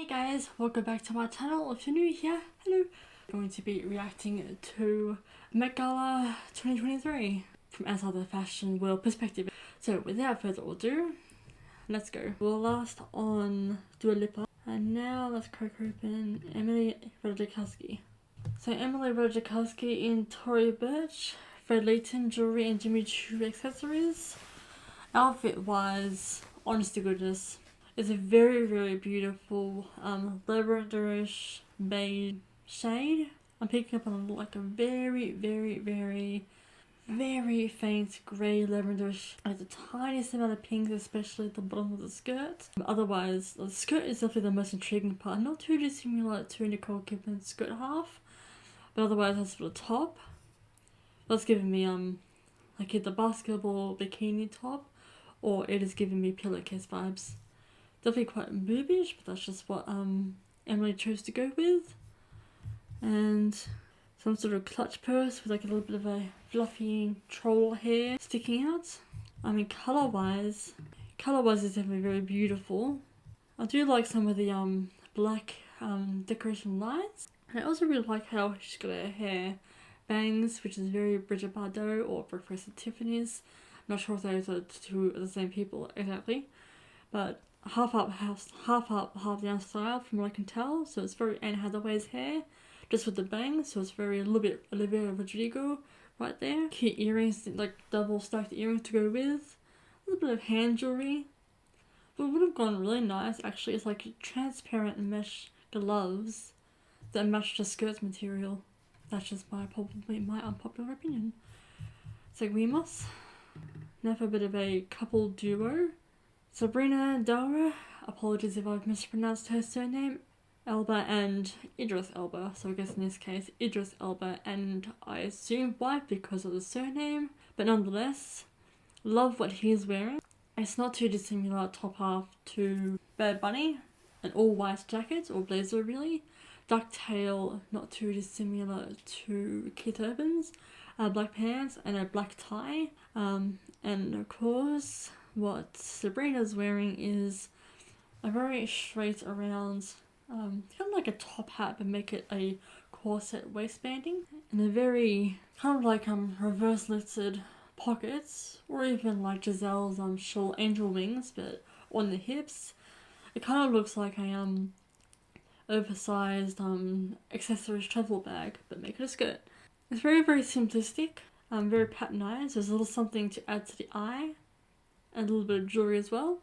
guys, welcome back to my channel. If you're new here, hello. I'm going to be reacting to Met Gala 2023 from outside the fashion world perspective. So without further ado, let's go. We'll last on Dua Lipa, and now let's crack open Emily Ratajkowski. So Emily Ratajkowski in Tory Burch, Fred Leighton jewelry and Jimmy Choo accessories. Outfit wise, honest to goodness, it's a very beautiful lavenderish beige shade. I'm picking up on like a very faint grey lavenderish. Like the tiniest amount of pink, especially at the bottom of the skirt. Otherwise, the skirt is definitely the most intriguing part. Not too dissimilar to Nicole Kidman's skirt half, but otherwise that's for the top. That's giving me like either basketball bikini top, or it is giving me pillowcase vibes. Definitely quite boobish, but that's just what Emily chose to go with. And some sort of clutch purse with like a little bit of a fluffy troll hair sticking out. I mean, color wise is definitely very beautiful. I do like some of the black decoration lights, and I also really like how she's got her hair bangs, which is very Bridget Bardot or Breakfast at Tiffany's. I'm not sure if those are two of the same people exactly, but half up, half down style from what I can tell. So it's very Anne Hathaway's hair, just with the bangs. So it's very a little bit Olivia Rodrigo right there. Cute earrings, like double stacked earrings to go with. A little bit of hand jewelry. But what would have gone really nice actually is like transparent mesh gloves that match the skirt material. That's just probably my unpopular opinion. So we must now for a bit of a couple duo. Sabrina Dara, apologies if I've mispronounced her surname, Elba and Idris Elba. So I guess in this case Idris Elba, and I assume white because of the surname, but nonetheless, love what he's wearing. It's not too dissimilar top half to Bad Bunny, an all white jacket or blazer really. Ducktail, not too dissimilar to Keith Urban's. Black pants and a black tie. And of course, what Sabrina's wearing is a very straight around, kind of like a top hat, but make it a corset waistbanding, and a very kind of like reverse lifted pockets, or even like Giselle's shawl angel wings, but on the hips. It kind of looks like a oversized accessories travel bag, but make it a skirt. It's very simplistic, very patternized. There's a little something to add to the eye, and a little bit of jewelry as well,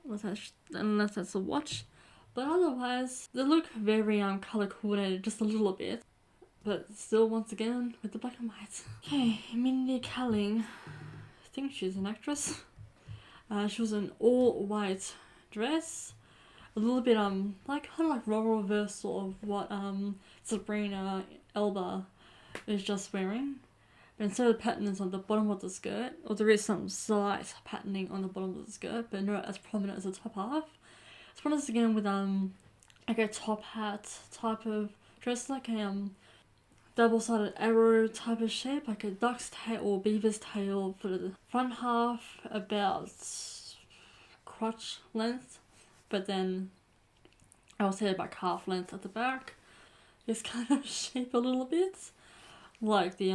unless that's a watch. But otherwise, they look very colour coordinated just a little bit, but still once again with the black and white. Okay, Mindy Kaling, I think she's an actress. She was an all white dress, a little bit like kind of like role reversal of what Sabrina Elba is just wearing. But instead of the pattern is on the bottom of the skirt, or there is some slight patterning on the bottom of the skirt, but not as prominent as the top half. It's once again with like a top hat type of dress, like a double-sided arrow type of shape, like a duck's tail or beaver's tail for the front half, about crotch length, but then I would say about calf length at the back. This kind of shape a little bit, like the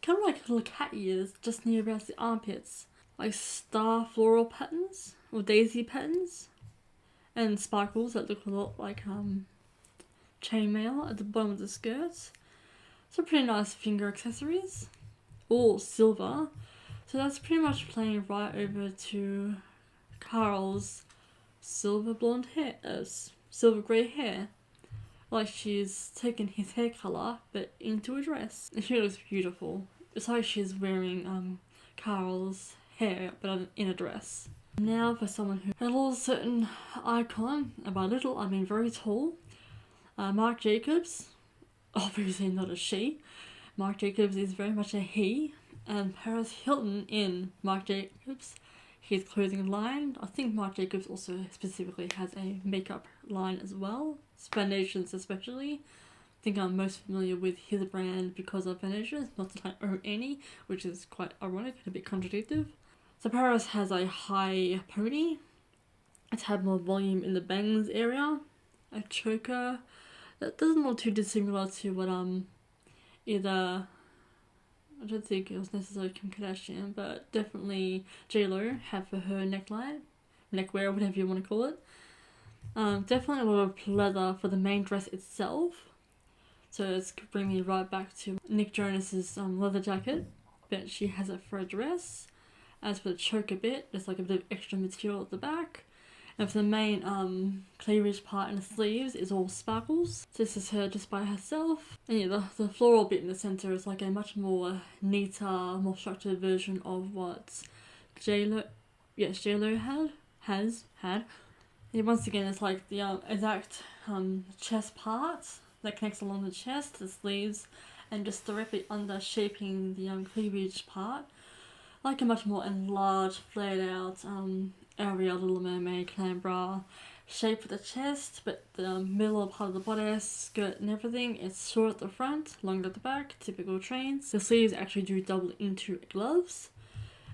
kind of like little cat ears just near about the armpits, like star floral patterns or daisy patterns, and sparkles that look a lot like chainmail at the bottom of the skirts. So pretty nice finger accessories, all silver. So that's pretty much playing right over to Carl's silver blonde hair, silver grey hair. Like she's taken his hair colour but into a dress. And she looks beautiful. It's like she's wearing Carl's hair but in a dress. Now for someone who a little certain icon, and by little I mean very tall, Marc Jacobs. Obviously not a she. Marc Jacobs is very much a he, and Paris Hilton in Marc Jacobs, his clothing line. I think Marc Jacobs also specifically has a makeup line as well, foundations especially. I think I'm most familiar with his brand because of foundations, not that I own any, which is quite ironic and a bit contradictory. So Paris has a high pony, a tad more volume in the bangs area, a choker that doesn't look too dissimilar to what either, I don't think it was necessarily Kim Kardashian, but definitely J-Lo had for her neckline, neckwear, whatever you want to call it. Definitely a lot of leather for the main dress itself. So it's bringing me right back to Nick Jonas's leather jacket, but she has it for a dress. As for the choker bit, there's like a bit of extra material at the back. And for the main cleavage part and the sleeves is all sparkles. So this is her just by herself. And yeah, the floral bit in the centre is like a much more neater, more structured version of what J-Lo has had. Yeah, once again, it's like the exact chest part that connects along the chest, the sleeves, and just directly under shaping the cleavage part. Like a much more enlarged, flared out Ariel, Little Mermaid, clam bra shape for the chest, but the middle part of the bodice, skirt and everything is short at the front, longer at the back, typical trains. The sleeves actually do double into gloves.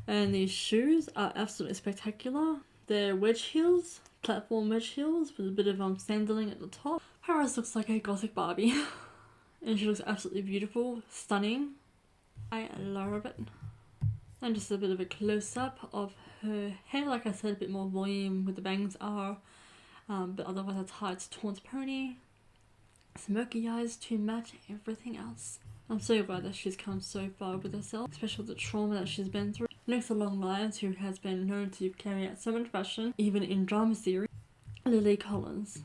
And these shoes are absolutely spectacular. They're wedge heels, platform wedge heels with a bit of sandaling at the top. Paris looks like a gothic Barbie. And she looks absolutely beautiful, stunning. I love it. And just a bit of a close-up of her hair, like I said, a bit more volume where the bangs are, but otherwise a tight taunt pony, smoky eyes to match everything else. I'm so glad that she's come so far with herself, especially with the trauma that she's been through. Next along lines, who has been known to carry out so much fashion, even in drama series, Lily Collins.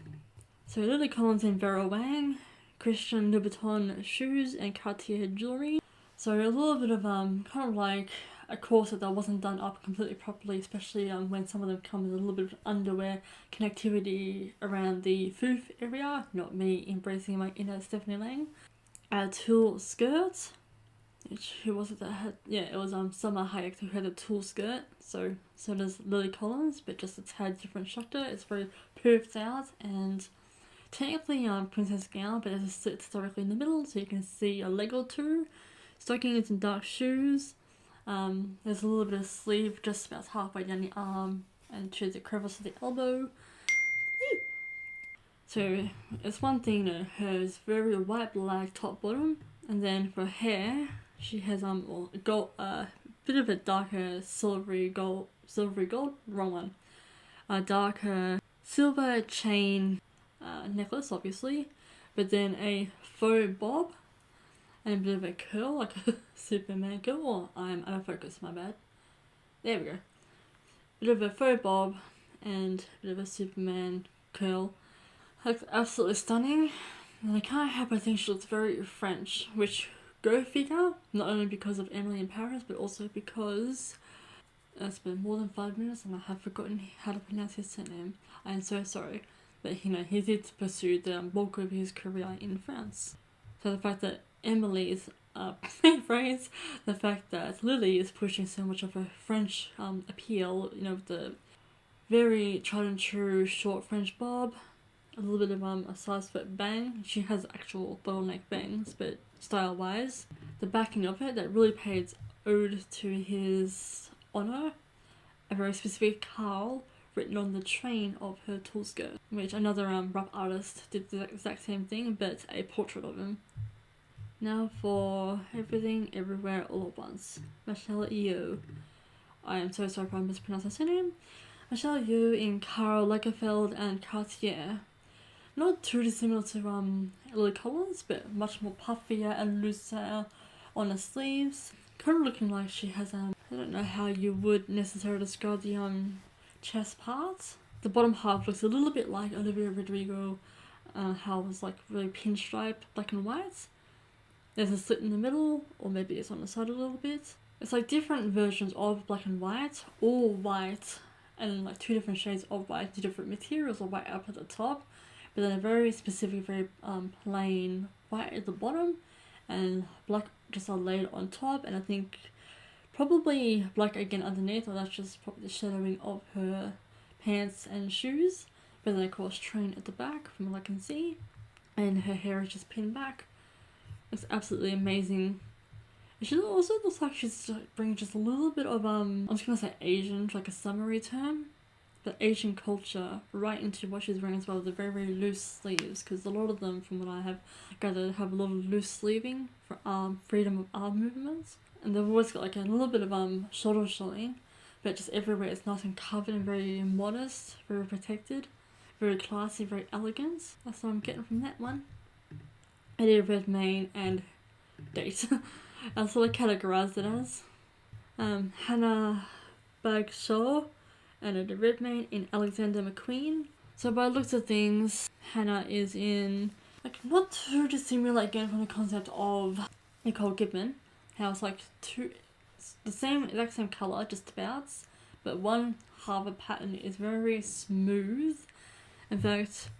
So Lily Collins and Vera Wang, Christian Louboutin shoes and Cartier jewellery. So a little bit of kind of like a corset that wasn't done up completely properly, especially when some of them come with a little bit of underwear connectivity around the foof area. Not me embracing my inner Stephanie Lang. A tulle skirt. Who was it that had? Yeah, it was Summer Hayek who had a tulle skirt. So does Lily Collins, but just a tad different structure. It's very poofed out and technically princess gown, but it sits directly in the middle, so you can see a leg or two. Stockings and dark shoes. There's a little bit of sleeve just about halfway down the arm and to the crevice of the elbow. So it's one thing, her is very white black top bottom, and then for hair she has a bit of a darker silvery gold, wrong one. A darker silver chain necklace, obviously, but then a faux bob. And a bit of a curl, like a Superman curl. Oh, I'm out of focus, my bad. There we go. Bit of a faux bob and a bit of a Superman curl. Looks absolutely stunning. And I can't help but think she looks very French, which go figure, not only because of Emily in Paris, but also because it's been more than 5 minutes and I have forgotten how to pronounce his surname. I am so sorry. But he did pursue the bulk of his career in France. So the fact that Emily's phrase, the fact that Lily is pushing so much of a French appeal, with the very tried and true short French bob, a little bit of a size foot bang. She has actual bottleneck bangs, but style wise, the backing of it that really pays ode to his honour, a very specific Carl written on the train of her tulle skirt, which another rap artist did the exact same thing, but a portrait of him. Now for Everything Everywhere All at Once. Michelle Yeoh. I am so sorry if I mispronounced her name. Michelle Yeoh in Karl Lagerfeld and Cartier. Not too dissimilar to Lily Collins, but much more puffier and looser on the sleeves. Kind of looking like she has I don't know how you would necessarily describe the chest part. The bottom half looks a little bit like Olivia Rodrigo, how it was like really pinstripe, black and white. There's a slit in the middle, or maybe it's on the side a little bit. It's like different versions of black and white, all white, and like two different shades of white, two different materials of white up at the top, but then a very specific, very plain white at the bottom, and black just laid on top, and I think probably black again underneath, or that's just probably the shadowing of her pants and shoes, but then of course train at the back from what I can see, and her hair is just pinned back. It's absolutely amazing. She also looks like she's bringing just a little bit of I'm just gonna say Asian, like a summery term, the Asian culture right into what she's wearing as well, the very, very loose sleeves, because a lot of them, from what I have gathered, have a lot of loose sleeving for freedom of arm movements. And they've always got like a little bit of shoulder showing, but just everywhere it's nice and covered and very modest, very protected, very classy, very elegant. That's what I'm getting from that one. Eddie Redmayne and date. That's what I categorised it as. Hannah Bagshaw and Eddie Redmayne in Alexander McQueen. So by the looks of things, Hannah is in, like, not too dissimilar again from the concept of Nicole Kidman. How it's like exact same colour, just about, but one half of pattern is very smooth. In fact,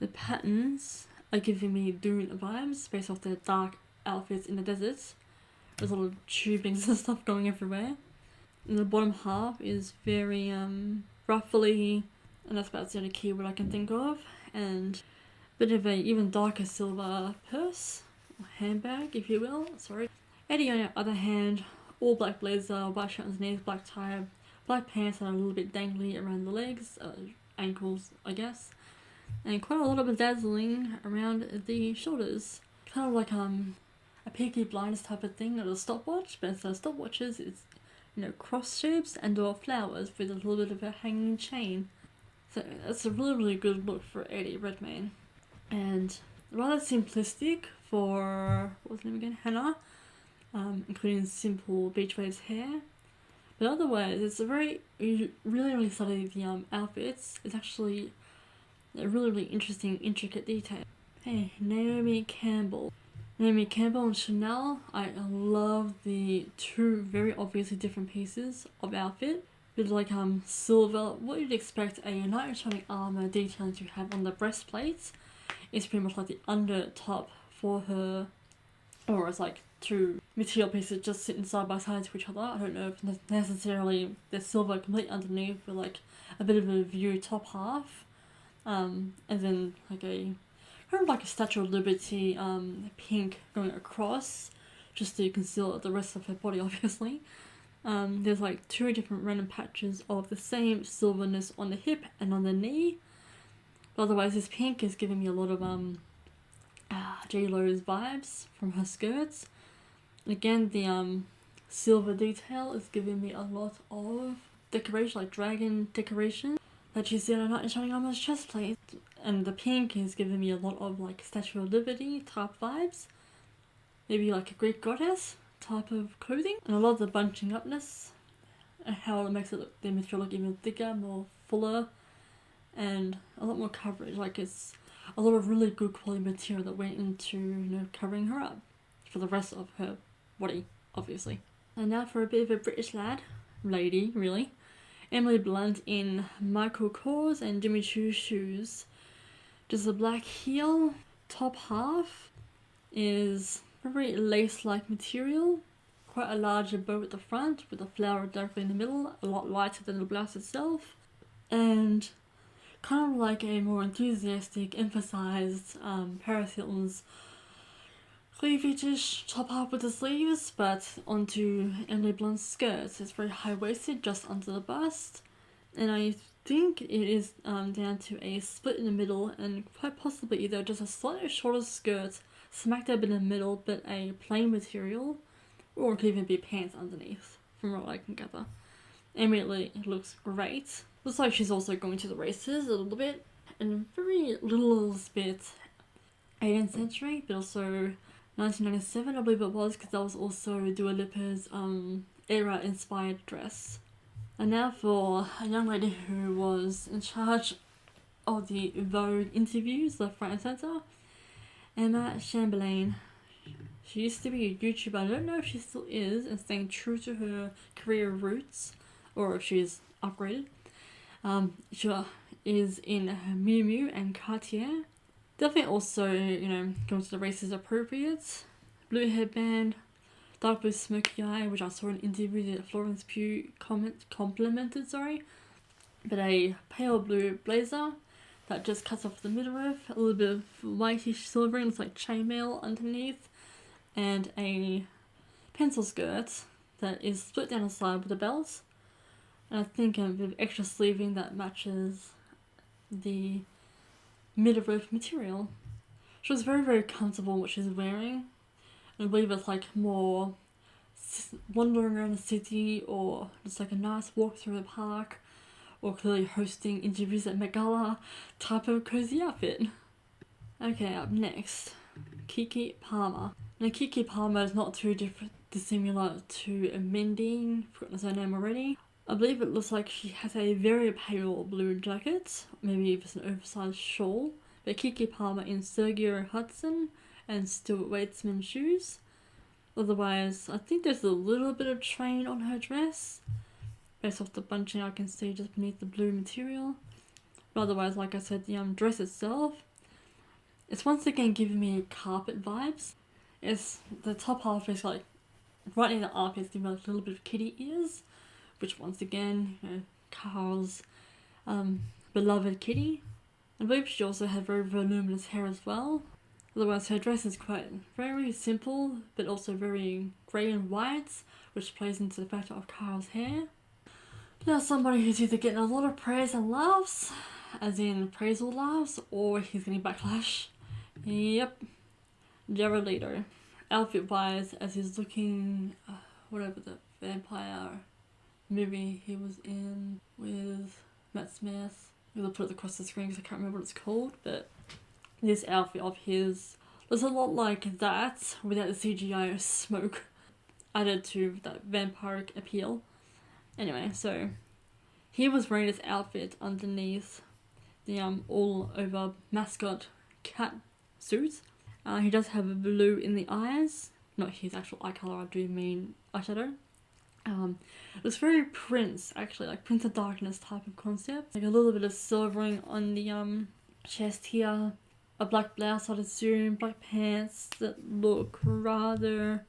the patterns are giving me Dune vibes based off their dark outfits in the desert. There's a lot of tubings and stuff going everywhere. And the bottom half is very ruffly, and that's about the only keyword I can think of. And a bit of a even darker silver purse, or handbag, if you will. Sorry. Eddie, on the other hand, all black blazer, white shirt underneath, black tie, black pants, and a little bit dangly around the legs, ankles, I guess, and quite a lot of bedazzling around the shoulders. Kind of like a Peaky Blinders type of thing, not a stopwatch, but instead of stopwatches, it's, you know, cross shapes and or flowers with a little bit of a hanging chain. So that's a really, really good look for Eddie Redmayne. And rather simplistic for, what was her name again? Hannah. Including simple beach waves hair. But otherwise, it's a very, really, really study the outfits. It's actually a really, really interesting, intricate detail. Hey, Naomi Campbell. Naomi Campbell and Chanel. I love the two very obviously different pieces of outfit. With like silver, what you'd expect a knight in shining armor detailing to have on the breastplate. It's pretty much like the under top for her, or it's like two material pieces just sitting side by side to each other. I don't know if necessarily they're silver complete underneath with like a bit of a view top half, and then like a kind of like a Statue of Liberty pink going across just to conceal the rest of her body, obviously. There's like two different random patches of the same silverness on the hip and on the knee. But otherwise, this pink is giving me a lot of J-Lo's vibes from her skirts. Again, the silver detail is giving me a lot of decoration, like dragon decoration that you see on a knight in shining armor's chest plate. And the pink is giving me a lot of like Statue of Liberty type vibes. Maybe like a Greek goddess type of clothing. And I love the bunching upness and how it makes it the material look even thicker, more fuller, and a lot more coverage. Like it's a lot of really good quality material that went into, you know, covering her up for the rest of her body, obviously. And now for a bit of a British lady, really. Emily Blunt in Michael Kors and Jimmy Choo's shoes. Just a black heel. Top half is very lace-like material. Quite a larger bow at the front with a flower directly in the middle. A lot lighter than the blouse itself. And kind of like a more enthusiastic, emphasized Paris Hilton's cleavage-ish top half with the sleeves, but onto Emily Blunt's skirts. It's very high-waisted, just under the bust, and I think it is down to a split in the middle, and quite possibly either just a slightly shorter skirt smack dab in the middle, but a plain material, or it could even be pants underneath, from what I can gather. Emily looks great. Looks like she's also going to the races a little bit, and very little bit 18th century, but also 1997, I believe it was, because that was also Dua Lipa's era-inspired dress. And now for a young lady who was in charge of the Vogue interviews, left, right and centre, Emma Chamberlain. She used to be a YouTuber. I don't know if she still is, and staying true to her career roots, or if she's upgraded. She is in Miu Miu and Cartier. Definitely also, you know, going to the races appropriate. Blue headband, dark blue smoky eye, which I saw in an interview that Florence Pugh complimented, but a pale blue blazer that just cuts off the midriff, a little bit of whitish silvering, looks like chainmail underneath, and a pencil skirt that is split down the side with a belt. And I think a bit of extra sleeving that matches the midriff material. She was very, very comfortable in what she's wearing. And I believe it's like more wandering around the city, or just like a nice walk through the park, or clearly hosting interviews at Met Gala type of cozy outfit. Okay, up next, Keke Palmer. Now Keke Palmer is not too dissimilar to Mindy, I've forgotten her name already. I believe it looks like she has a very pale blue jacket, maybe it's an oversized shawl, but Keke Palmer in Sergio Hudson and Stuart Weitzman shoes. Otherwise, I think there's a little bit of train on her dress, based off the bunching I can see just beneath the blue material. But otherwise, like I said, the dress itself, it's once again giving me carpet vibes. It's the top half is like right in the armpits, giving me like a little bit of kitty ears, which once again, you know, Carl's beloved kitty. I believe she also had very voluminous hair as well. Otherwise, her dress is quite very simple, but also very grey and white, which plays into the factor of Carl's hair. Now, somebody who's either getting a lot of praise and laughs, as in praise or laughs, or he's getting backlash. Yep, Jared Leto. Outfit-wise, as he's looking, whatever the vampire movie he was in with Matt Smith. I'm going to put it across the screen because I can't remember what it's called, but this outfit of his looks a lot like that without the CGI smoke added to that vampiric appeal. Anyway, so he was wearing this outfit underneath the all over mascot cat suit. He does have a blue in the eyes, not his actual eye colour, I do mean eyeshadow. It was very Prince, actually, like Prince of Darkness type of concept. Like a little bit of silvering on the chest here, a black blouse I'd assume, black pants that look rather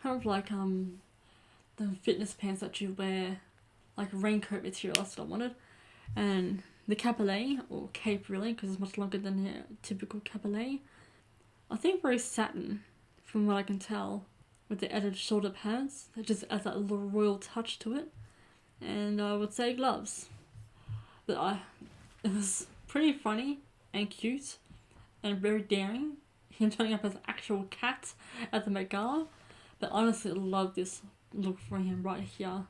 kind of like the fitness pants that you wear, like raincoat material, that's what I wanted. And the capelet, or cape really, because it's much longer than a typical capelet. I think very satin, from what I can tell, with the added shoulder pads. It just adds that little royal touch to it. And I would say gloves. But it was pretty funny and cute and very daring. Him turning up as an actual cat at the Met Gala. But honestly, I love this look for him right here.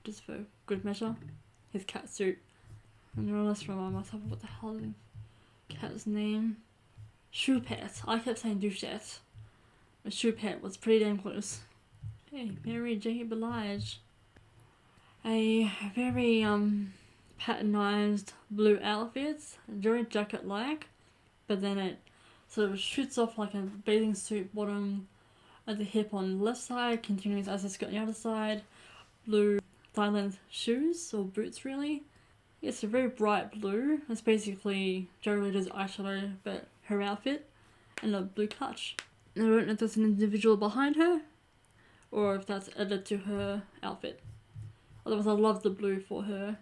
Just for good measure. His cat suit. And then let's remind myself of what the hell is the cat's name. Choupette. I kept saying Douchette. But Choupette was pretty damn close. Hey, Mary J. Blige. A very patternized blue outfit. Very jacket-like. But then it sort of shoots off like a bathing suit bottom at the hip on the left side, continues as a skirt on the other side. Blue thigh-length shoes, or boots really. It's a very bright blue. It's basically Jared Leto's eyeshadow, but her outfit, and a blue clutch. And I don't know if there's an individual behind her, or if that's added to her outfit. Otherwise, I love the blue for her.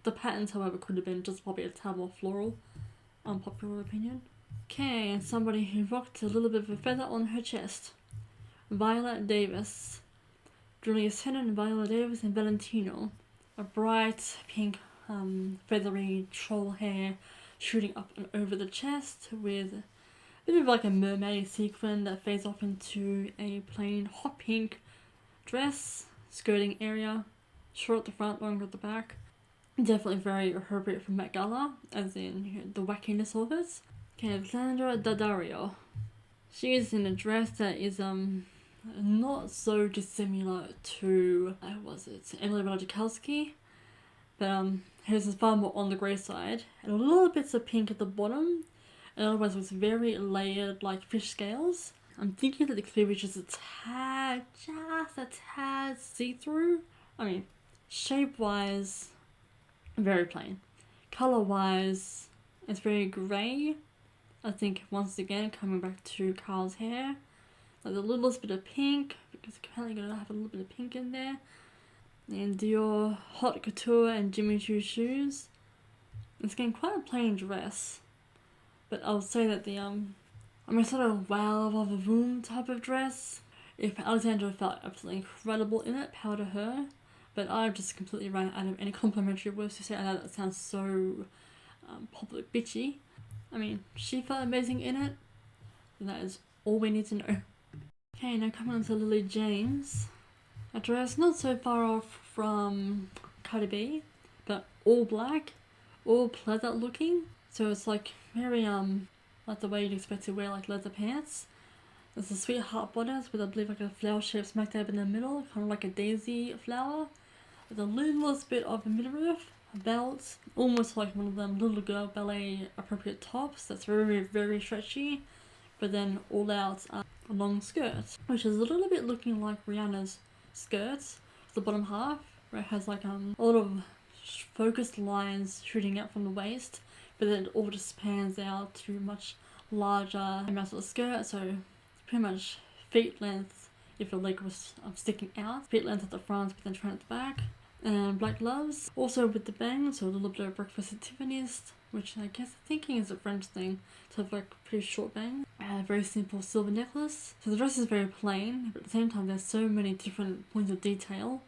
The patterns, however, could have been just probably a tad more floral, unpopular opinion. Okay, and somebody who rocked a little bit of a feather on her chest. Violet Davis. Julius Hennon and Viola Davis and Valentino. A bright pink feathery troll hair shooting up and over the chest with a bit of like a mermaid sequin that fades off into a plain hot pink dress, skirting area, short at the front, longer at the back. Definitely very appropriate for Met Gala, as in, you know, the wackiness of it. Okay, Alexandra Daddario. She is in a dress that is not so dissimilar to Emily Ratajkowski, but hers is far more on the grey side, and a little bits of pink at the bottom, and otherwise it's very layered like fish scales. I'm thinking that the cleavage is just a tad see-through. I mean, shape-wise, very plain. Colour-wise, it's very grey. I think once again coming back to Carl's hair, like the littlest bit of pink, because apparently gonna have a little bit of pink in there. And Dior Haute Couture and Jimmy Choo shoes. It's getting quite a plain dress, but I would say that the sort of wow of a boom type of dress. If Alexandra felt absolutely incredible in it, power to her. but I just completely ran out of any complimentary words to say. I know that sounds so public bitchy. I mean, she felt amazing in it, and that is all we need to know. Okay, now coming on to Lily James. A dress not so far off from Cardi B, but all black, all pleather looking. So it's like very like the way you'd expect to wear like leather pants. There's a sweetheart bodice with I believe like a flower shape smack dab in the middle, kind of like a daisy flower, with a littlest bit of a midriff, a belt, almost like one of them little girl ballet appropriate tops that's very, very stretchy, but then all out a long skirt, which is a little bit looking like Rihanna's skirts, the bottom half, where it has like a lot of focused lines shooting out from the waist, but then it all just pans out to much larger amounts of the skirt, so pretty much feet length if your leg was sticking out, feet length at the front but then turned at the back, and black gloves, also with the bangs, so a little bit of breakfast at Tiffany's, which I guess I'm thinking is a French thing, to have like pretty short bangs. A very simple silver necklace. So the dress is very plain, but at the same time there's so many different points of detail,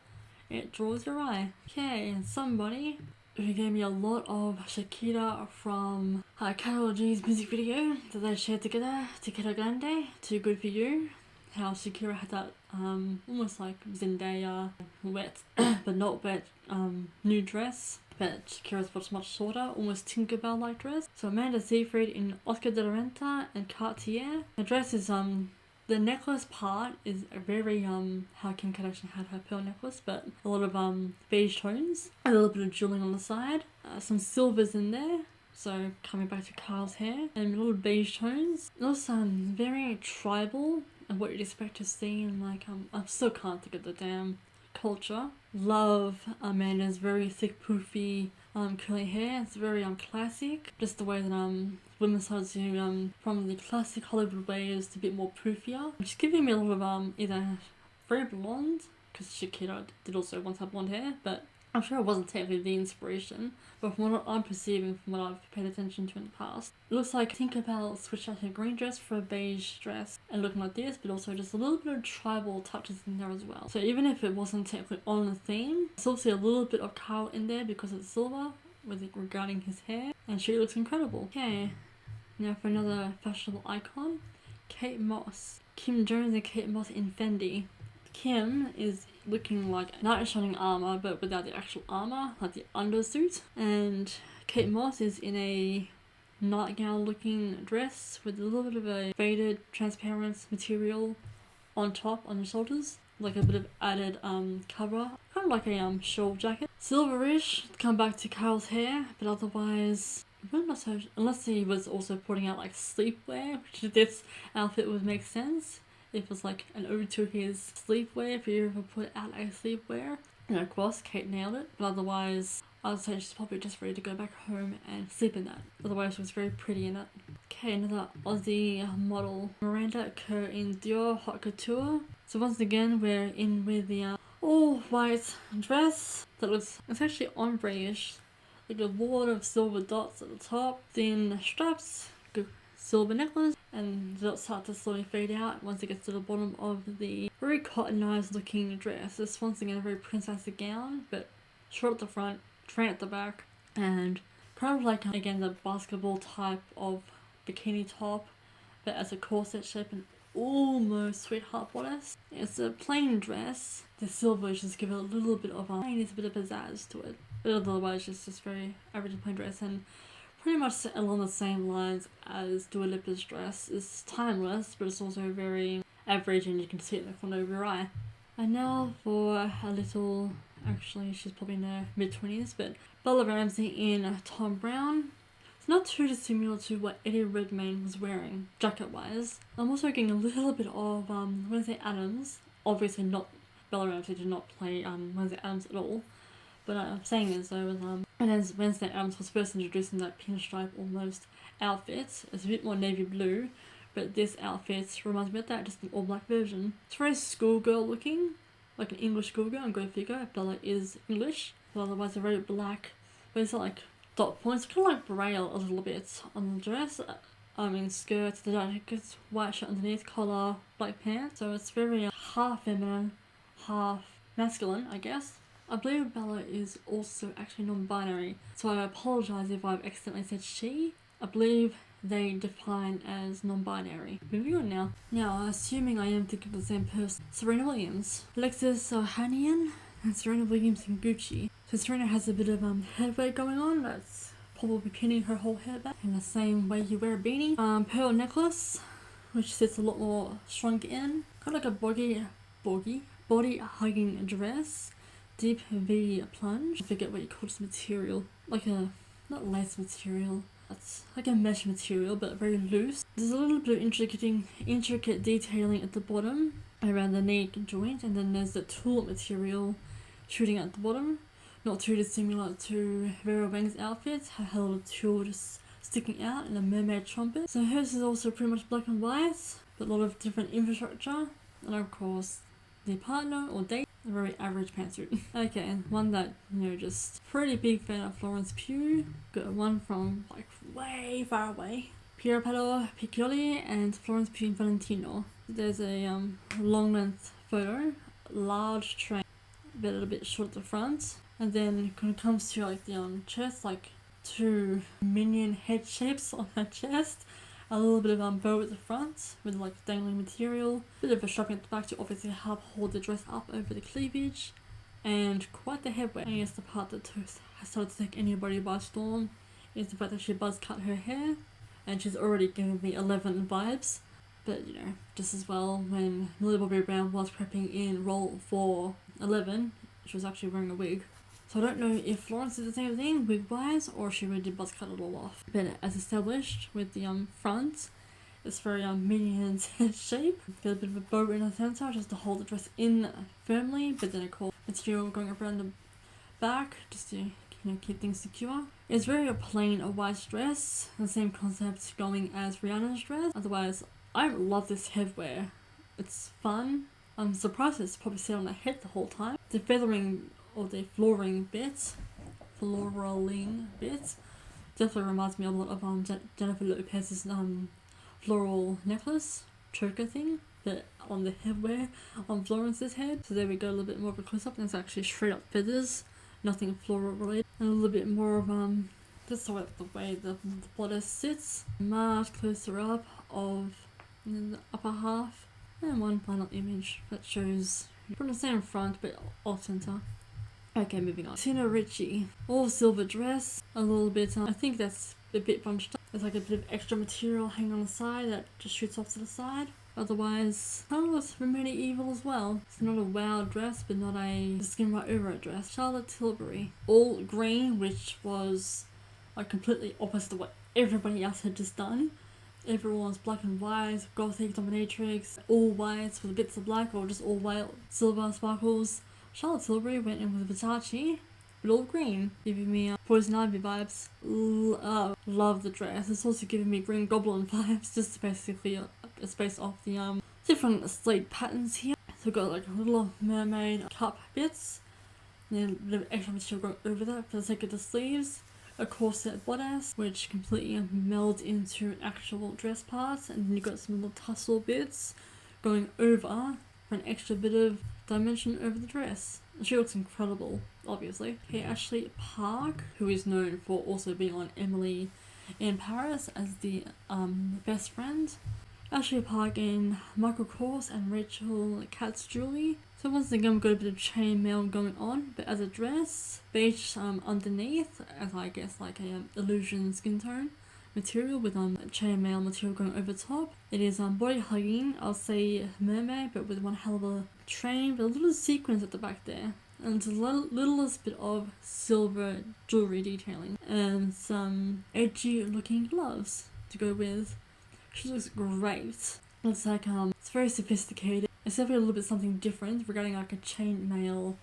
it draws your eye. Okay, and somebody who gave me a lot of Shakira from Karol G's music video that they shared together, Tequila Grande, Too Good For You. How Shakira had that almost like Zendaya wet but not wet new dress, but Shakira's was much shorter, almost Tinkerbell like dress. So Amanda Seyfried in Oscar de la Renta and Cartier. The dress is the necklace part is a very how Kim Kardashian had her pearl necklace, but a lot of beige tones, a little bit of jewelling on the side, some silvers in there. So coming back to Kyle's hair, and little beige tones. It looks very tribal and what you'd expect to see in like I still can't think of the damn culture. Love Amanda's very thick poofy curly hair. It's very classic. Just the way that women started to from the classic Hollywood ways to a bit more poofier. Just giving me a lot of either very blonde, because Shakira did also once have blonde hair, but I'm sure it wasn't technically the inspiration, but from what I'm perceiving, from what I've paid attention to in the past, it looks like Tinkerbell switched out her green dress for a beige dress and looking like this, but also just a little bit of tribal touches in there as well. So even if it wasn't technically on the theme, I still see a little bit of Kyle in there because it's silver, with it regarding his hair, and she looks incredible. Okay, now for another fashionable icon, Kate Moss. Kim Jones and Kate Moss in Fendi. Kim is looking like knight in shining armor, but without the actual armor, like the undersuit. And Kate Moss is in a nightgown looking dress with a little bit of a faded transparent material on top, on the shoulders, like a bit of added cover, kind of like a shawl jacket. Silverish, come back to Carl's hair, but otherwise I'm not so, unless he was also putting out like sleepwear, which this outfit would make sense. It was like an ode to his sleepwear, if you ever put out a sleepwear. And of course, Kate nailed it, but otherwise, I'd say she's probably just ready to go back home and sleep in that. Otherwise, she was very pretty in it. Okay, another Aussie model, Miranda Kerr in Dior Haute Couture. So once again, we're in with the all-white dress that looks, it's actually ombre-ish. Like a wall of silver dots at the top, thin straps, silver necklace, and the dots start to slowly fade out once it gets to the bottom of the very cottonized looking dress. This once again a very princess gown, but short at the front, straight at the back, and kind of like again the basketball type of bikini top, but as a corset shape and almost sweetheart bodice. It's a plain dress. The silver just give it a little bit of a bit of pizzazz to it, but otherwise it's just very average plain dress, and pretty much along the same lines as Dua Lipa's dress. It's timeless, but it's also very average, and you can see it in the corner of your eye. And now for a little, actually she's probably in her mid-20s, but Bella Ramsey in Tom Brown. It's not too dissimilar to what Eddie Redmayne was wearing, jacket-wise. I'm also getting a little bit of Wednesday Addams. Obviously not, Bella Ramsey did not play Wednesday Addams at all. But I'm saying this though, and as Wednesday Addams was first introduced in that pinstripe almost outfit, it's a bit more navy blue, but this outfit reminds me of that, just an all black version. It's very schoolgirl looking, like an English schoolgirl, and go figure, Bella is English, but otherwise they're very black, but it's like dot points, kind of like braille a little bit on the dress. Skirts, the jackets, white shirt underneath, collar, black pants, so it's very half feminine, half masculine, I guess. I believe Bella is also actually non-binary, so I apologise if I've accidentally said she. I believe they define as non-binary. Moving on now. Now, assuming I am thinking of the same person, Serena Williams, Alexis Ohanian, and Serena Williams and Gucci. So Serena has a bit of headwear going on that's probably pinning her whole hair back in the same way you wear a beanie. Pearl necklace, which sits a lot more shrunk in. Kind of like a body hugging dress. Deep V plunge. I forget what you call this material. Like a, not lace material. It's like a mesh material, but very loose. There's a little bit of intricate detailing at the bottom around the knee joint, and then there's the tulip material shooting at the bottom. Not too dissimilar to Vera Wang's outfit. Her little tulle just sticking out in a mermaid trumpet. So hers is also pretty much black and white, but a lot of different infrastructure. And of course, the partner or date, a very average pantsuit. Okay, and one that, just pretty big fan of Florence Pugh. Got one from like way far away. Piero Paolo Piccioli and Florence Pugh and Valentino. There's a long length photo, large train, a little bit short at the front. And then when it comes to like the chest, like two minion head shapes on her chest. A little bit of bow at the front with like dangling material, bit of a strapping at the back to obviously help hold the dress up over the cleavage, and quite the headwear. I guess the part that has started to take anybody by storm is the fact that she buzz cut her hair, and she's already giving me 11 vibes. But just as well, when Millie Bobby Brown was prepping in role for 11, she was actually wearing a wig. So I don't know if Florence did the same thing wig-wise, or she really did buzz cut it all off. But as established with the front, it's very minions head shape. Got a bit of a bow in the center just to hold the dress in firmly, but then of course material going around the back just to keep things secure. It's very a plain white dress, the same concept going as Rihanna's dress. Otherwise, I love this headwear. It's fun. I'm surprised it's probably sat on the head the whole time. The feathering or the floraling bits, definitely reminds me a lot of Jennifer Lopez's floral necklace choker thing, but on the headwear on Florence's head. So there we go, a little bit more of a close up, and it's actually straight up feathers, nothing floral related, and a little bit more of just the way the bodice sits. Much closer up of the upper half, and one final image that shows from the same front but off center. Okay, moving on. Tina Ricci, all silver dress, a little bit, I think that's a bit bunched up. There's like a bit of extra material hanging on the side that just shoots off to the side. Otherwise, kind of looks medieval as well. It's not a wow dress, but not a skin right over a dress. Charlotte Tilbury, all green, which was like completely opposite to what everybody else had just done. Everyone's black and white, gothic dominatrix, all whites with bits of black, or just all white, silver sparkles. Charlotte Tilbury went in with Versace, but all green, giving me Poison Ivy vibes. Love the dress. It's also giving me Green Goblin vibes, just basically it's based off the different slate patterns here. So we've got like little mermaid cup bits, and then a bit of extra material going over that for the sake of the sleeves. A corset bodice, which completely melds into an actual dress part, and then you've got some little tussle bits going over for an extra bit of dimension over the dress. And she looks incredible, obviously. Okay, Ashley Park, who is known for also being on Emily in Paris as the best friend. Ashley Park in Michael Kors and Rachel Katz Julie. So once again, we've got a bit of chainmail going on, but as a dress, beige underneath, as I guess like a illusion skin tone material with chainmail material going over top. It is body hugging, I'll say mermaid, but with one hell of a train, but a little sequins at the back there, and the littlest bit of silver jewelry detailing, and some edgy looking gloves to go with. She looks great. It's like it's very sophisticated. It's definitely a little bit something different regarding like a chainmail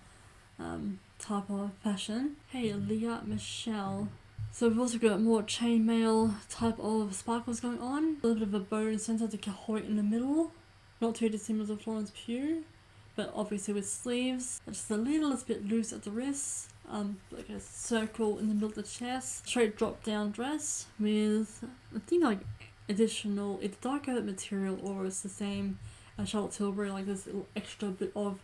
type of fashion. Hey, Leah Michelle. So we've also got more chainmail type of sparkles going on. A little bit of a bow in the center to hold it in the middle. Not too dissimilar to Florence Pugh, but obviously with sleeves. Just a little bit loose at the wrists. Like a circle in the middle of the chest. Straight drop down dress with, I think like additional, it's darker material, or it's the same as Charlotte Tilbury, like this little extra bit of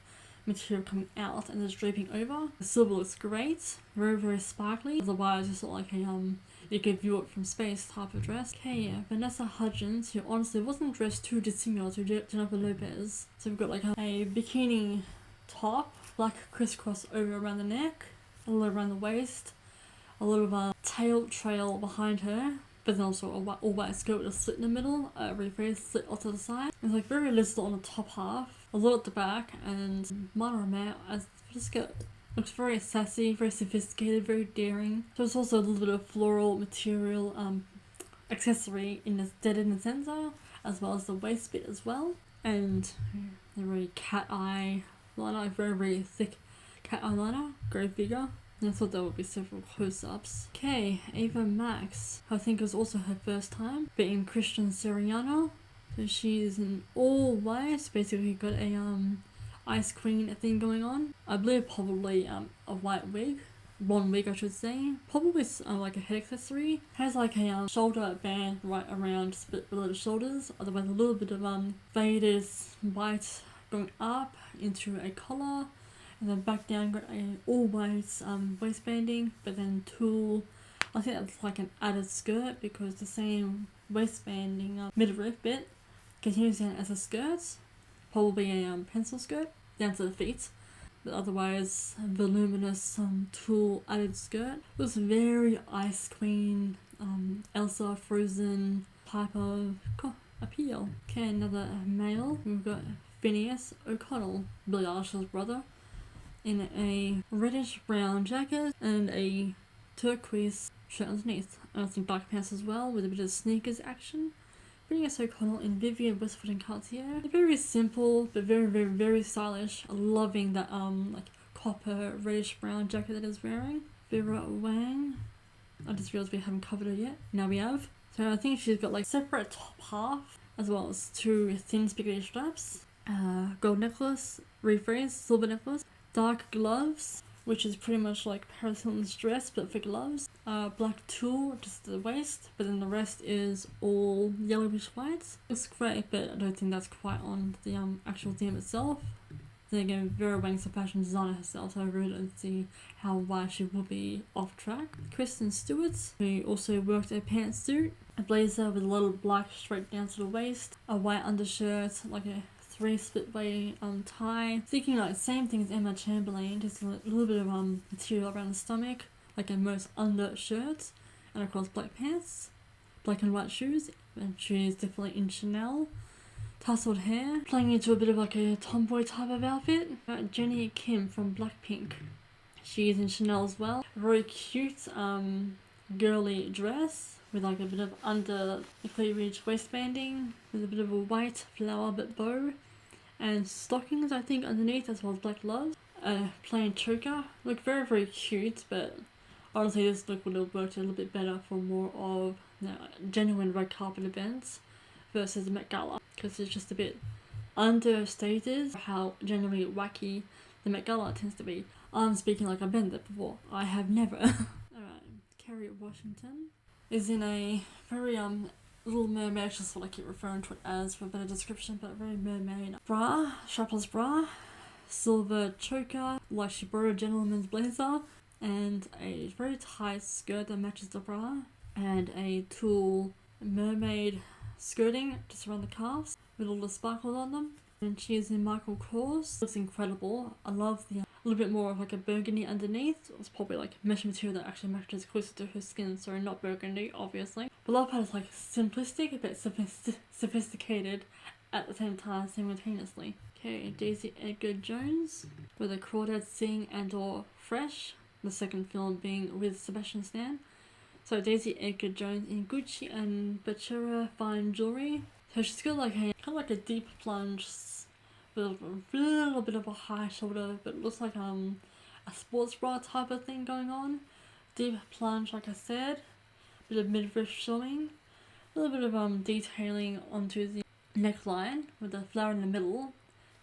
material coming out and just draping over. The silver looks great, very sparkly. Otherwise, it's not like a you could view it from space type of dress. Okay, Vanessa Hudgens, who honestly wasn't dressed too dissimilar to Jennifer Lopez. So we've got like a bikini top, black crisscross over around the neck, a little around the waist, a little of a tail trail behind her, but then also a all white skirt with a slit in the middle, a very slit off to the side. It's like very little on the top half, a little at the back, and minor amount as the skirt. Looks very sassy, very sophisticated, very daring. So it's also a little bit of floral material accessory in the center, as well as the waist bit as well. And the very cat eye liner, very thick cat eye liner, great figure. And I thought there would be several close-ups. Okay, Ava Max. I think it was also her first time being Christian Siriano. So she's in all white, basically got a ice queen thing going on. I believe probably a white wig, blonde wig I should say. Probably like a head accessory. Has like a shoulder band right around split below the shoulders. Otherwise a little bit of faded white going up into a collar. And then back down got a all white waistbanding, but then tulle. I think that's like an added skirt because the same waistbanding midriff bit continues down as a skirt. Probably a pencil skirt down to the feet, but otherwise a voluminous tulle added skirt. It was very Ice Queen, Elsa Frozen type of appeal. Okay, another male. We've got Phineas O'Connell, Billie Eilish's brother, in a reddish brown jacket and a turquoise shirt underneath. And some black pants as well with a bit of sneakers action. Phineas O'Connell in Vivienne Westwood and Cartier. Very simple but very stylish. Loving that like copper reddish brown jacket that he's wearing. Vera Wang. I just realised we haven't covered her yet. Now we have. So I think she's got like separate top half as well as two thin spaghetti straps. Gold necklace, rephrase, silver necklace. Dark gloves, which is pretty much like Paris Hilton's dress but for gloves. Black tulle, just the waist, but then the rest is all yellowish whites. Looks great, but I don't think that's quite on the actual theme itself. Then again, Vera Wang's a fashion designer herself, so I really don't see why she will be off track. Kristen Stewart, who also worked a pantsuit, a blazer with a little black straight down to the waist, a white undershirt, like a 3 split way tie. Thinking like same thing as Emma Chamberlain, just a little bit of material around the stomach, like in most undershirts, and of course black pants, black and white shoes, and she's definitely in Chanel. Tousled hair, playing into a bit of like a tomboy type of outfit. Jenny Kim from Blackpink. She is in Chanel as well. Very cute girly dress with like a bit of under the cleavage waistbanding with a bit of a white flower bit bow. And stockings I think underneath as well as black gloves. Plain choker. Look very cute, but honestly this look would have worked a little bit better for more of genuine red carpet events versus the Met Gala, because it's just a bit understated how generally wacky the Met Gala tends to be. I'm speaking like I've been there before. I have never. Alright, Kerry Washington is in a very Little Mermaid, just what I keep referring to it as for a better description, but very mermaid bra, strapless bra, silver choker, like she borrowed a gentleman's blazer, and a very tight skirt that matches the bra, and a tulle mermaid skirting just around the calves with all the sparkles on them. And she is in Michael Kors. Looks incredible. I love the little bit more of like a burgundy underneath. It's probably like mesh material that actually matches closer to her skin, so not burgundy obviously. But I love how it's like simplistic but sophisticated at the same time simultaneously. Okay, Daisy Edgar Jones with a Crawdad Sing and or Fresh, the second film being with Sebastian Stan. So Daisy Edgar Jones in Gucci and Bachera fine jewelry. So she's got like a kind of like a deep plunge with a little bit of a high shoulder, but it looks like a sports bra type of thing going on. Deep plunge, like I said, bit of midriff showing, a little bit of detailing onto the neckline with the flower in the middle.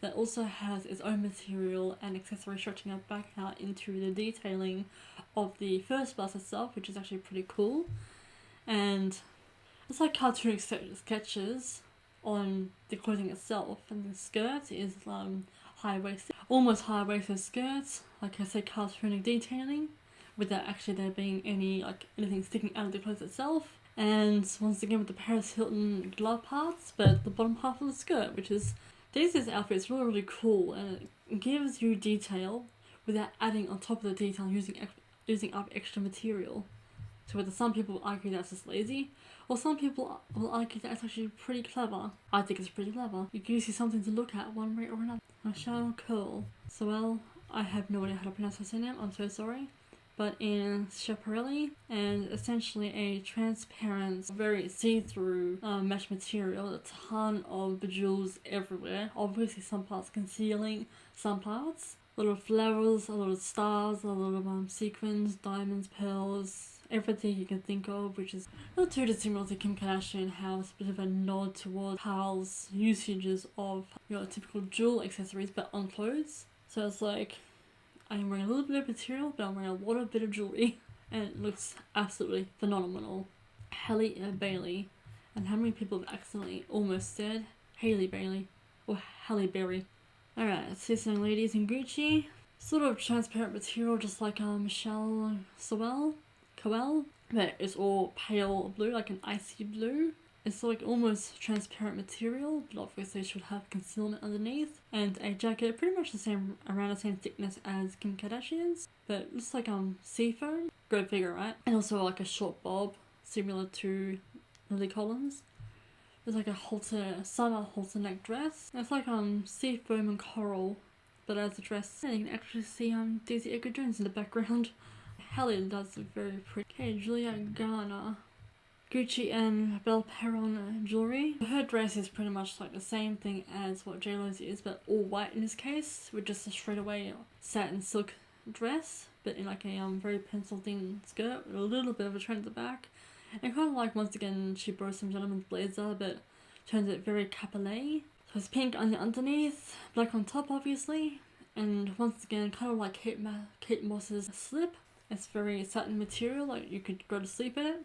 That also has its own material and accessory stretching up back out into the detailing of the first bust itself, which is actually pretty cool. And it's like cartoon sketches on the clothing itself, and the skirt is high-waisted. almost high-waisted skirts, like I said, cartoonic detailing, without actually there being anything sticking out of the clothes itself. And once again with the Paris Hilton glove parts, but the bottom half of the skirt, which is Daisy's outfit is really, really cool, and it gives you detail without adding on top of the detail using up extra material. So whether some people will argue that's just lazy, or some people will argue that it's actually pretty clever. I think it's pretty clever. It gives you something to look at one way or another. Michelle Curl. So well, I have no idea how to pronounce her name, I'm so sorry. But in Schiaparelli, and essentially a transparent, very see-through mesh material, a ton of bejewels everywhere. Obviously some parts concealing some parts. A lot of flowers, a lot of stars, a lot of sequins, diamonds, pearls, everything you can think of, which is not too dissimilar to Kim Kardashian house, a bit of a nod towards Kyle's usages of typical jewel accessories but on clothes. So it's like, I'm wearing a little bit of material, but I'm wearing a lot of bit of jewelry, and it looks absolutely phenomenal. Halle Bailey, and how many people have accidentally almost said Hailey Bailey or Halle Berry? Alright, let's see some ladies in Gucci. Sort of transparent material, just like Michelle Coel, but it's all pale blue, like an icy blue. It's like almost transparent material, but obviously it should have concealment underneath. And a jacket pretty much around the same thickness as Kim Kardashian's, but it looks like seafoam. Go figure, right? And also like a short bob, similar to Lily Collins. It's like a summer halter neck dress. It's like seafoam and coral, but as a dress. And you can actually see Daisy Edgar Jones in the background. Halle does look very pretty. Okay, Julia Garner. Gucci and Belle Perron jewelry. Her dress is pretty much like the same thing as what JLo's is, but all white in this case, with just a straightaway satin silk dress, but in like a very pencil thin skirt with a little bit of a trend at the back. And kind of like, once again, she borrows some gentleman's blazer, but turns it very capillae. So it's pink on the underneath, black on top obviously, and once again, kind of like Kate Moss's slip. It's very satin material, like you could go to sleep in it.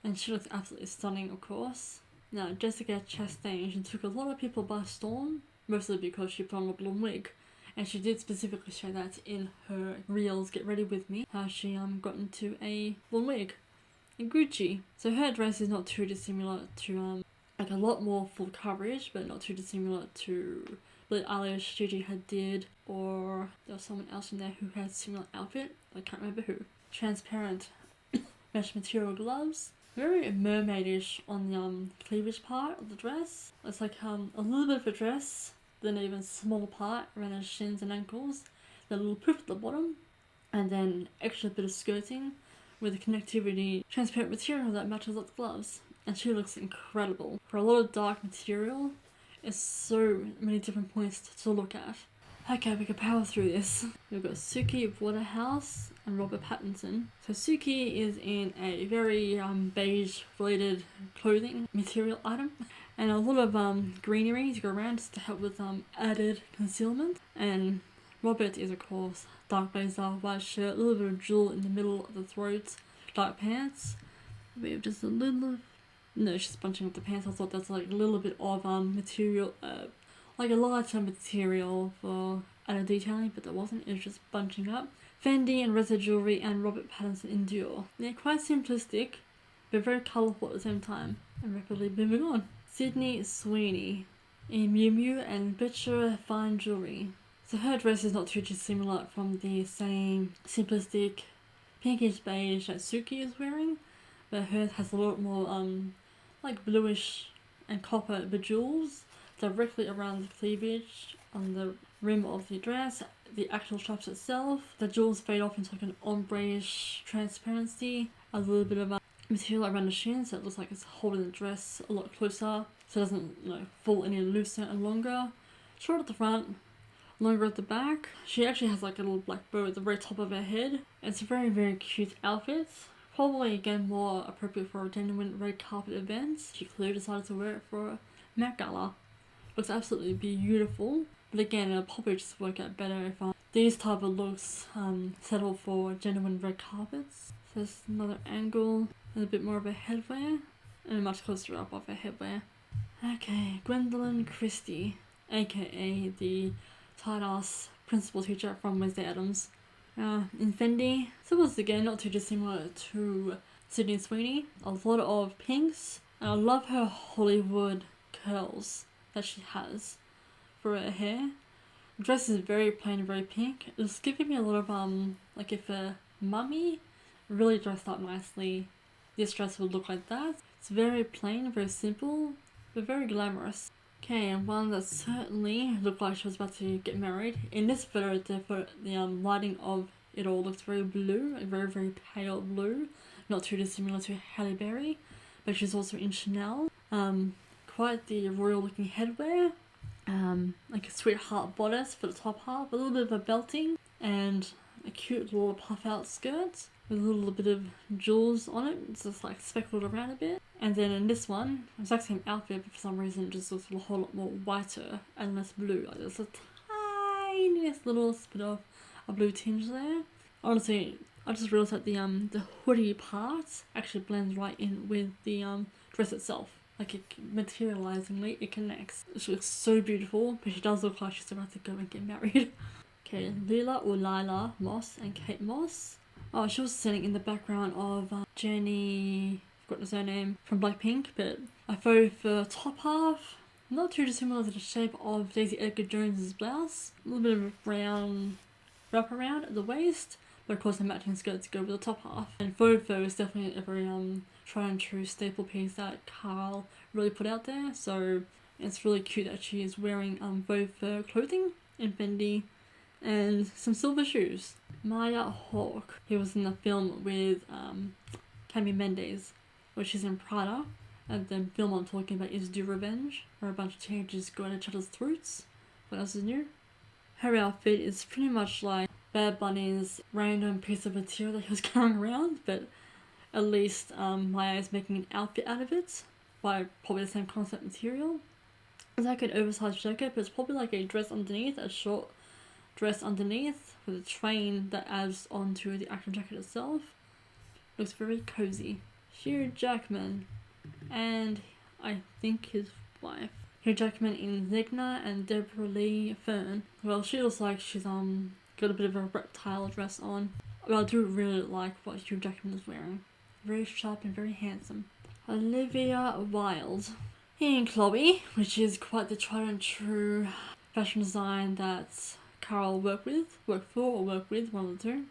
And she looks absolutely stunning, of course. Now, Jessica Chastain, she took a lot of people by storm, mostly because she put on a blonde wig. And she did specifically show that in her reels Get Ready With Me, how she got into a blonde wig in Gucci. So her dress is not too dissimilar to, like a lot more full coverage, but not too dissimilar to Billie Eilish, Gigi Hadid, or there was someone else in there who had a similar outfit. I can't remember who. Transparent mesh material gloves. Very mermaidish on the cleavage part of the dress. It's like a little bit of a dress, then an even smaller part around the shins and ankles, then a little poof at the bottom, and then extra bit of skirting with the connectivity transparent material that matches up the gloves. And she looks incredible. For a lot of dark material, it's so many different points to look at. Okay, we can power through this. We've got Suki Waterhouse and Robert Pattinson. So Suki is in a very beige related clothing material item, and a lot of greenery to go around just to help with added concealment. And Robert is of course dark blazer, white shirt, a little bit of jewel in the middle of the throat, dark pants. We have just a little, no, she's bunching up the pants. I thought that's like a little bit of material, like a lighter material for added detailing, but that wasn't. It was just bunching up. Fendi and Reza Jewelry and Robert Pattinson in Dior. They're quite simplistic, but very colourful at the same time. And rapidly moving on. Sydney Sweeney in Miu Miu and Bitcher Fine Jewelry. So her dress is not too dissimilar from the same simplistic pinkish beige that Suki is wearing, but hers has a lot more like bluish and copper bejewels directly around the cleavage, on the rim of the dress, the actual straps itself. The jewels fade off into like an ombre-ish transparency, a little bit of material around the shins, so it looks like it's holding the dress a lot closer, so it doesn't fall any looser and longer. Short at the front, longer at the back. She actually has like a little black bow at the very top of her head. It's a very, very cute outfit. Probably again more appropriate for a genuine red carpet event. She clearly decided to wear it for a Met Gala. Looks absolutely beautiful, but again it'll probably just work out better if these type of looks settle for genuine red carpets. So there's another angle and a bit more of a headwear, and a much closer up of a headwear. Okay, Gwendolyn Christie, aka the tight ass principal teacher from Wednesday Addams. In Fendi, so once again, not too dissimilar to Sydney Sweeney. A lot of pinks, and I love her Hollywood curls that she has for her hair. The dress is very plain, very pink. It's giving me a lot of like if a mummy really dressed up nicely, this dress would look like that. It's very plain, very simple, but very glamorous. Okay, and one that certainly looked like she was about to get married. In this photo, the lighting of it all looks very blue, a very, very pale blue. Not too dissimilar to Halle Berry, but she's also in Chanel. Quite the royal looking headwear. Like a sweetheart bodice for the top half, a little bit of a belting, and a cute little puff out skirt with a little bit of jewels on it. It's just like speckled around a bit. And then in this one, exact same outfit, but for some reason it just looks a whole lot more whiter and less blue. Like there's a tiniest little bit of a blue tinge there. Honestly, I just realised that the hoodie part actually blends right in with the dress itself. Like it materializingly, it connects. She looks so beautiful, but she does look like she's about to go and get married. Okay, Lila Moss and Kate Moss. Oh, she was sitting in the background of Jenny, forgot her name, from Blackpink, but I thought the top half, not too dissimilar to the shape of Daisy Edgar Jones's blouse. A little bit of a brown wraparound at the waist, but of course the matching skirt to go with the top half. And Fofo is definitely a very tried and true staple piece that Carl really put out there, so it's really cute that she is wearing Fofo clothing in Fendi and some silver shoes. Maya Hawke, he was in the film with Cami Mendes, which is in Prada, and the film I'm talking about is Do Revenge, where a bunch of teenagers go at each other's throats. What else is new? Her outfit is pretty much like Bad Bunny's random piece of material that he was carrying around, but at least Maya is making an outfit out of it by probably the same concept material. It's like an oversized jacket, but it's probably like a dress underneath, a short dress underneath with a train that adds onto the actual jacket itself. Looks very cozy. Hugh Jackman and I think his wife. Hugh Jackman in Zigna and Deborah Lee Fern. Well, she looks like she's got a bit of a reptile dress on. But I do really like what Hugh Jackman is wearing. Very sharp and very handsome. Olivia Wilde. Here in Chloe, which is quite the tried and true fashion design that Carl worked for, one of the two.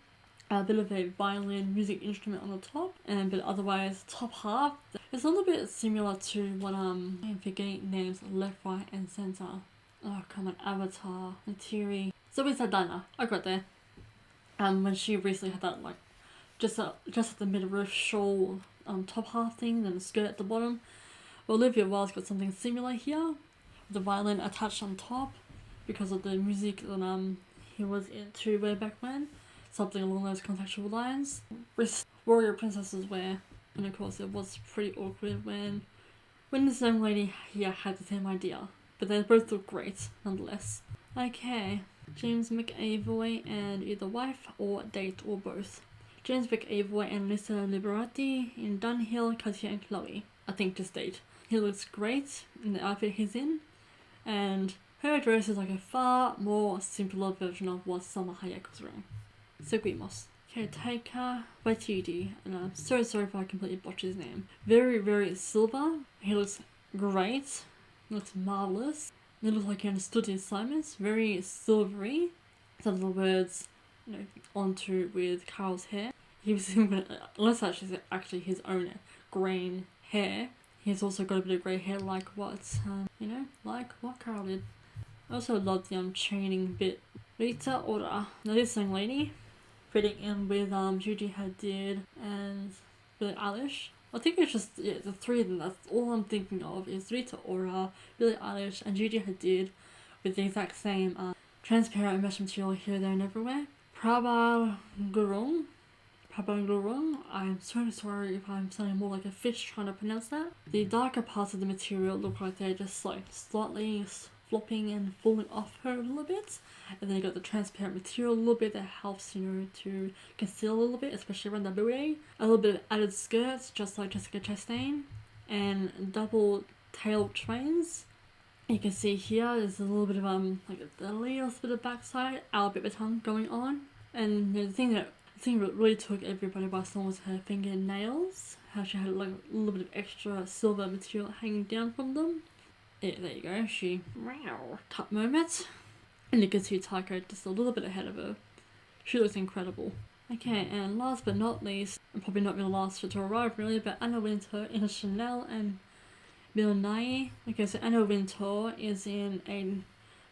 A bit of a violin music instrument on the top, but otherwise top half it's a little bit similar to what I'm forgetting names, left, right and center. Oh come on, Avatar, Natiri. Zoe Saldana, I got there. When she recently had that like just at the midriff shawl top half thing, then the skirt at the bottom. Well, Olivia Wilde's got something similar here, with the violin attached on top because of the music that he was into way back when. Something along those contextual lines. Warrior princesses wear, and of course it was pretty awkward when this young lady here had the same idea, but they both look great nonetheless. Okay, James McAvoy and either wife or date or both. James McAvoy and Lisa Liberati in Dunhill, Katia and Chloe. I think just date. He looks great in the outfit he's in, and her dress is like a far more simpler version of what Salma Hayek was wearing. Seguimos. Taika Waititi, and I'm so sorry if I completely botched his name. Very, very silver. He looks great. Looks marvellous. He looks like he understood his assignments. Very silvery. Some of the words, onto with Carl's hair. He was unless that's actually his own green hair. He's also got a bit of grey hair like what, like what Carl did. I also love the chaining bit. Rita Ora. Now this young lady, fitting in with Gigi Hadid and Billie Eilish. I think it's just the three of them. That's all I'm thinking of is Rita Ora, Billie Eilish, and Gigi Hadid with the exact same transparent mesh material here, there, and everywhere. Prabal Gurung. I'm so sorry if I'm sounding more like a fish trying to pronounce that. The darker parts of the material look like they're just like slightly flopping and falling off her a little bit, and then you got the transparent material a little bit that helps to conceal a little bit, especially around the booty. A little bit of added skirts just like Jessica Chastain, and double tailed trains You can see here there's a little bit of like a little bit of backside, our bit of tongue going on. And the thing that really took everybody by storm was her fingernails. How she had like a little bit of extra silver material hanging down from them. Yeah, there you go. She top moment. And you can see Taiko just a little bit ahead of her. She looks incredible. Okay, and last but not least, and probably not going to last to arrive really, but Anna Wintour in a Chanel and Milanae. Okay, so Anna Wintour is in a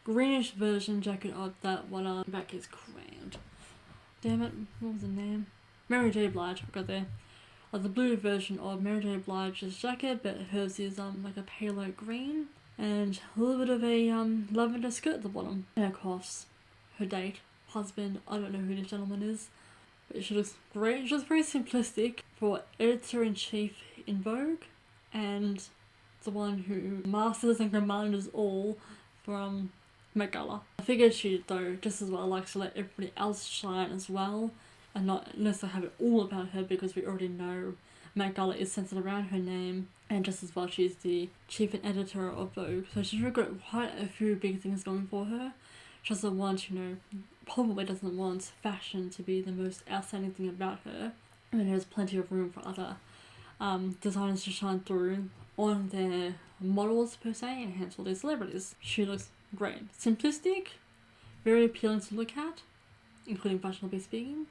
greenish version jacket of that one. Back is crammed. Damn it, what was the name? Mary J. Blige, I got there. The blue version of Mary J. Blige's jacket, but hers is like a paler green. And a little bit of a lavender skirt at the bottom. And of course, her date, husband, I don't know who this gentleman is. But she looks great. She looks very simplistic for editor-in-chief in Vogue. And the one who masters and commands all from Met Gala. I figured she, though, just as well likes to let everybody else shine as well. And not necessarily have it all about her, because we already know Met Gala is centered around her name. And just as well, she's the chief and editor of Vogue. So she's really got quite a few big things going for her. She doesn't want, probably doesn't want fashion to be the most outstanding thing about her. I mean, there's plenty of room for other designers to shine through on their models per se, and hence all their celebrities. She looks great. Simplistic, very appealing to look at, including fashionably speaking,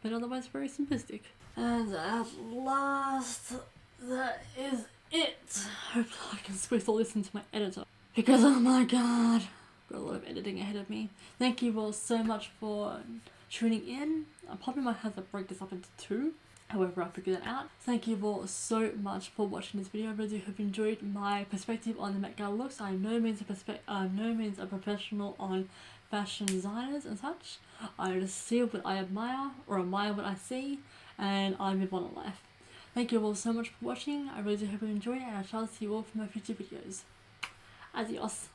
but otherwise very simplistic. And at last, that is it. Hopefully I can squeeze all this into my editor, because oh my god, got a lot of editing ahead of me. Thank you all so much for tuning in. I probably might have to break this up into two, however I figure that out. Thank you all so much for watching this video. I really hope you enjoyed my perspective on the Met Gala looks. I'm no means a professional on fashion designers and such. I just see what I admire, or admire what I see, and I move on in life. Thank you all so much for watching. I really do hope you enjoyed it, and I shall see you all for my future videos. Adios.